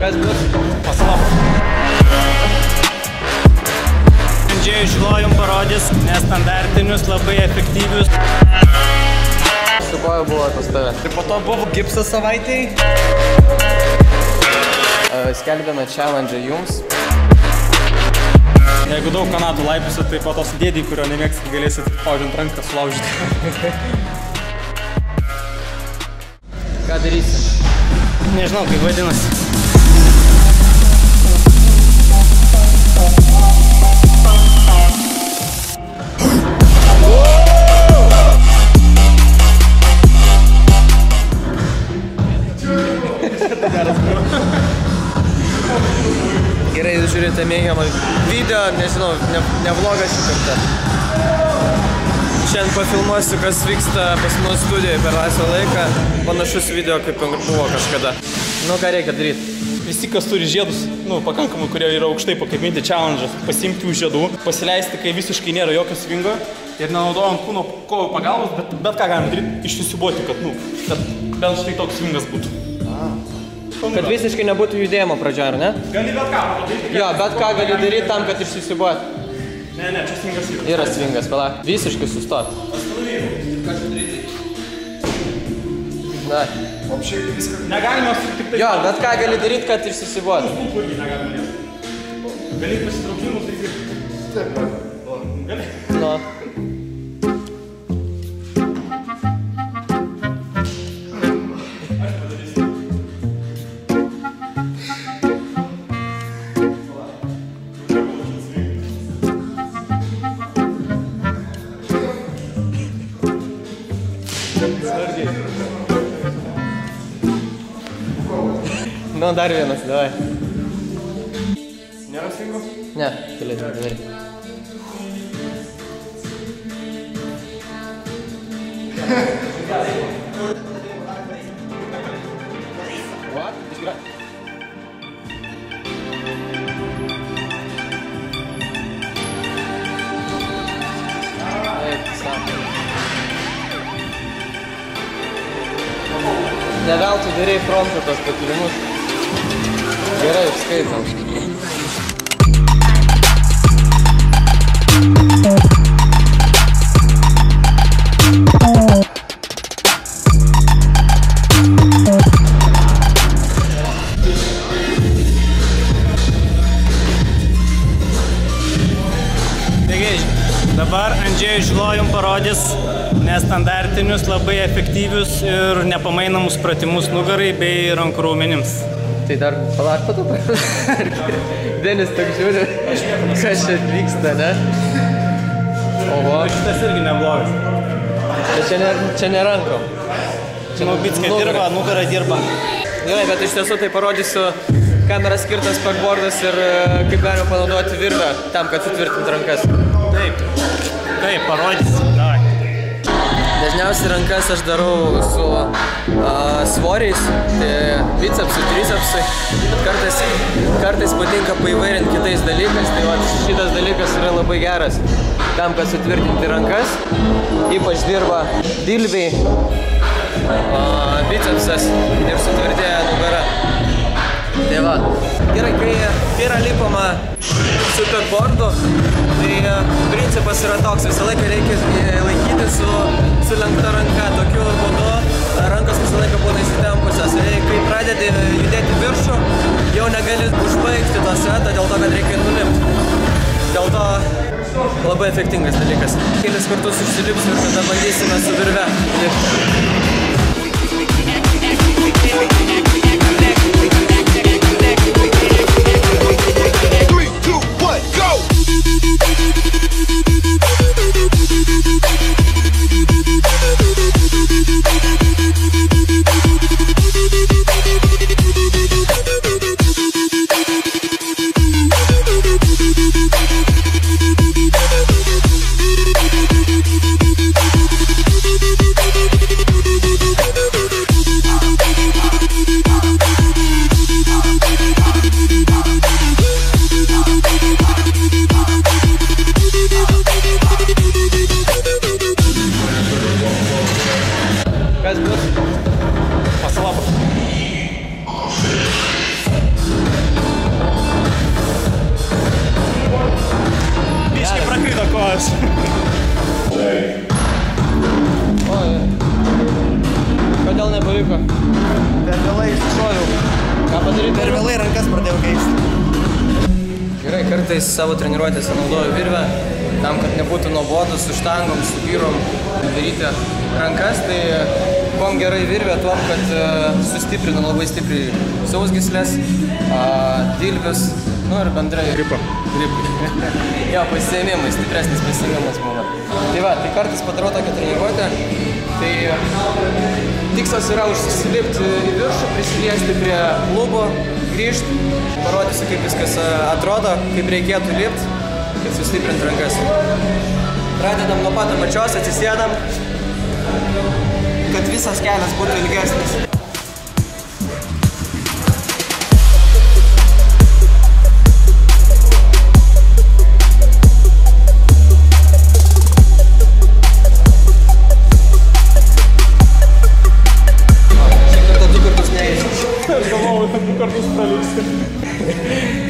Kas bus? Pasalap. Andžėjų Šilo jums parodys nestandartinius, labai efektyvius. Su koju buvo pas tave? Ir po to buvo gipsas savaitėj. Skelbėme challenge jums. Jeigu daug kanatų laipysit, tai po tos dėdį, kurio nemėgsit, galėsit paudžiant ranką sulaužyti. Ką darysim? Nežinau, kaip vadinasi. Gerai, žiūrėte mėgiamą video, nežinau, ne vlogą šį kartą. Šiandien pafilmuosiu, kas vyksta pas mus studijoje per laisvą laiką. Panašus video, kaip buvo kažkada. Nu, ką reikia daryti? Visi, kas turi žiedus, pakankamai, kurie yra aukštai pakabinti challenge, pasiimti už žiedų, pasileisti, kai visiškai nėra jokio svingo ir nenaudojant kūno kojų pagalbos, bet ką galim daryti, išsisiubuoti, kad bent štai toks svingas būtų. Kad visiškai nebūtų judėjimo pradžia, ar ne? Gali bet ką padaryti. Jo, bet ką gali daryti tam, kad išsisiubuoti. Ne, čia svingas yra. Yra svingas, palauk. Visiškai sustot. Ką čia daryti? Na. Negalima tik tai... Jo, bet ką gali daryti, kad išsisiubuoti. Užbūkų irgi negalima daryti. Gali pasitraukimus daryti. Taip. Gali. Nu. Nu, dar vienas, davai. Nėra svingo? Ne, galėtume daryti. What? Išgra... Taip, sako. Ne veltui darei frontu tos patirimus. Gerai, skaitam. Taigi, dabar Andžėjų Šilo jums parodys nestandartinius, labai efektyvius ir nepamainomus pratimus nugarai bei rankų raumenims. Tai dar palauk po to. Denis toks žiūri, kas čia vyksta, ne? Oho. Šitas irgi neblogas. Bet čia ne rankom. Čia Nubickai dirba, nugara dirba. Gerai, bet iš tiesų tai parodysiu kamera skirtas backboardas ir kaip galima panaudoti virvę tam, kad sutvirtinti rankas. Taip, parodysim. Davai. Dažniausiai rankas aš darau su svoriais, tai bicepsai, tricepsai, bet kartais patinka paįvairinti kitais dalykais, tai va, šitas dalykas yra labai geras tam, kad sutvirtinti rankas, ypač dirba dilbiai, bicepsas ir sutvirtėja nugara. Tai va, gerai, kai yra lipama su backboardu, tai principas yra toks, visą laiką reikia laikyti su lenkta ranka, tokiu būdu rankos visą laiką būna įsitempusios. Ir kai pradedi judėti viršų, jau negali užbaigti to setą dėl to, kad reikia nulimti. Dėl to labai efektingas dalykas. Kelis kartus užsilipsiu ir tada bandysime su virve lipti. daryti? Per vėlai rankas pradėjau keisti. Gerai, kartais savo treniruotėse naudoju virvę, tam, kad nebūtų nuobodu su štangom, su vyrom daryti rankas, tai kuom gerai virvė, tuom, kad sustiprina labai stipriai sausgyslės, dilbius, nu ir bendrai gripai. Jo, pasiėmimai, stipresnis pasiėmimas būna. Tai va, tai kartais padarau tokią treniruotę, tai tikslas yra užsisilipti į viršų, prisiliesti prie lubų, grįžti, parodysiu, kaip viskas atrodo, kaip reikėtų lipti, kaip sustiprinti rankas. Pradedam nuo pat apačios, atsisėdam, kad visas kelias būtų ilgesnis.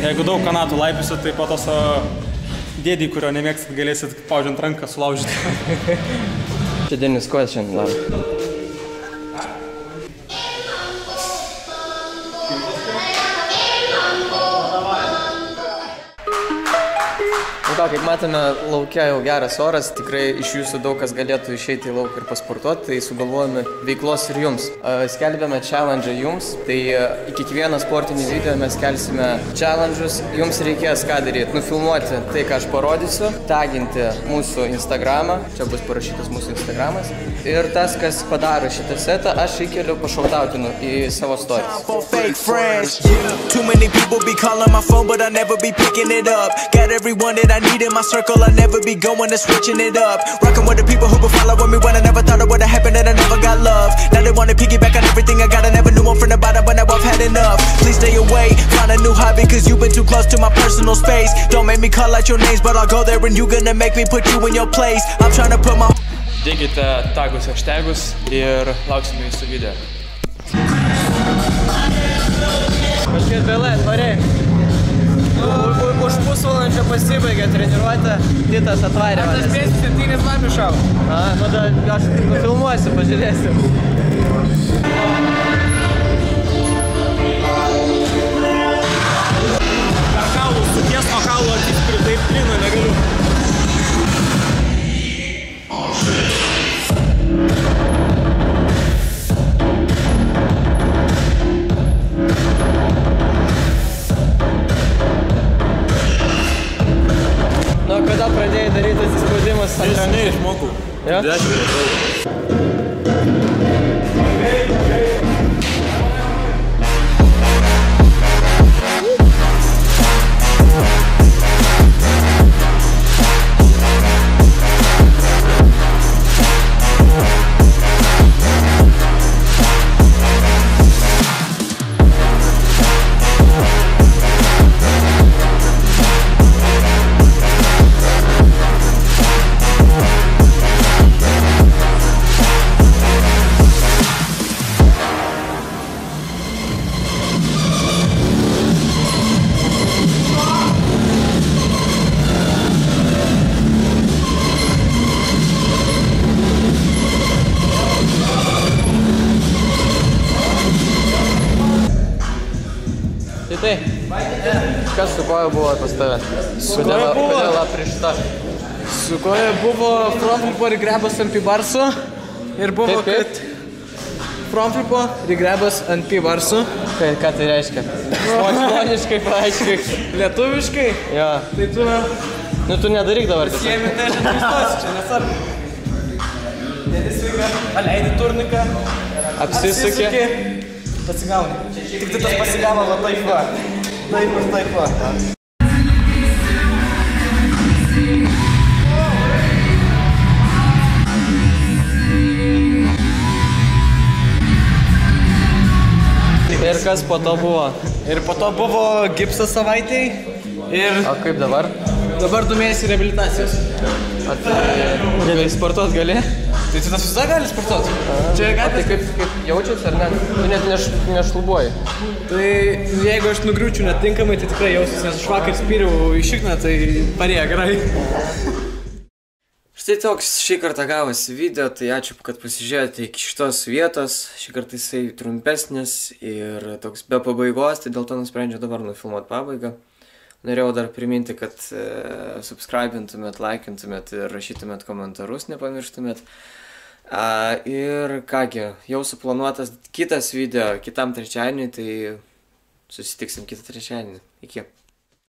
Jeigu daug kanatų laipysit, tai po to savo dėdį, kurio nemėgstat, galėsit paužiant ranką sulaužyti. Čia Denis kojas šiandien daro. Nu ką, kaip matome, laukia jau geras oras, tikrai iš jūsų daug kas galėtų išeiti į lauką ir pasportuoti, tai sugalvojame veiklos ir jums. Skelbėme challenge jums, tai į kiekvieną sportinį video mes kelsime challenge'us, jums reikės ką daryti, nufilmuoti tai, ką aš parodysiu, taginti mūsų Instagramą, čia bus parašytas mūsų Instagramas, ir tas, kas padaro šitą setą, aš įkeliu pašautautinu į savo stories. Too many people be calling my phone, but I never be picking it up. Got everyone that I need in my circle, I never be going and switching it up. Rocking with the people who been following me when I never thought it would have happened and I never got love. Now they wanna piggyback on everything I got, I never knew I'm from the bottom, but now I've had enough. Please stay away, find a new hobby, cause you've been too close to my personal space. Don't make me call out your names, but I'll go there and you gonna make me put you in your place. I'm trying to put my... Dėkite tagus, hashtagus ir lauksime jūsų video. Kažkiek vėlai, tvariai. Už pusvalandžio pasibaigė treniruotę, Titas atvarė manęs. Aš spėsiu 7 lapių šau. Tada aš nufilmuosiu, pažiūrėsiu. Per kaulų suties nuo kaulų atsispiri, taip trino, negaliu. Nu, kada pradėjai daryti atsispaudimus ant rankų? Neseniai išmokau. Ja? 10 metų. Tai, kas su koja buvo pas tave? Kodėl aprišta? Su koja buvo front flipo ir grebas ant pibarsų. Ir buvo, kad front flipo ir grebas ant pibarsų. Ką tai reiškia? Žmoniškai paaiškiai. Lietuviškai. Jo. Tai tu... Nu, tu nedaryk dabar tiesiog. Jėmi tai aš atvistosi čia, nesvarbu. Nedisveiga, paleidi turniką. Apsisukė. Pasigauni. Tik tai tas pasigavo va taip va. Taip ir taip va. Ir kas po to buvo? Ir po to buvo gipsas savaitėj. Ir O kaip dabar? dabar 2 mėnesiai reabilitacijos. Gali sportuot gali? Tai tu tas visada gali sportuoti. Čia O tai gali. kaip jaučiasi ar ne? Tu net nešlubuoji. Tai jeigu aš nugriūčiau netinkamai, tai tikrai jausiuosi, nes aš vakar spyriau į šikną, tai parėjo gerai. Štai toks šį kartą gavosi video, tai ačiū, kad pasižiūrėjote iki šitos vietos. Šį kartą jisai trumpesnis ir toks be pabaigos, tai dėl to nusprendžiau dabar nufilmuoti pabaigą. Norėjau dar priminti, kad subscribintumėt, laikintumėt ir rašytumėt komentarus, nepamirštumėt. Ir kągi, jau suplanuotas kitas video kitam trečiadienį, tai susitiksim kitą trečiadienį. Iki.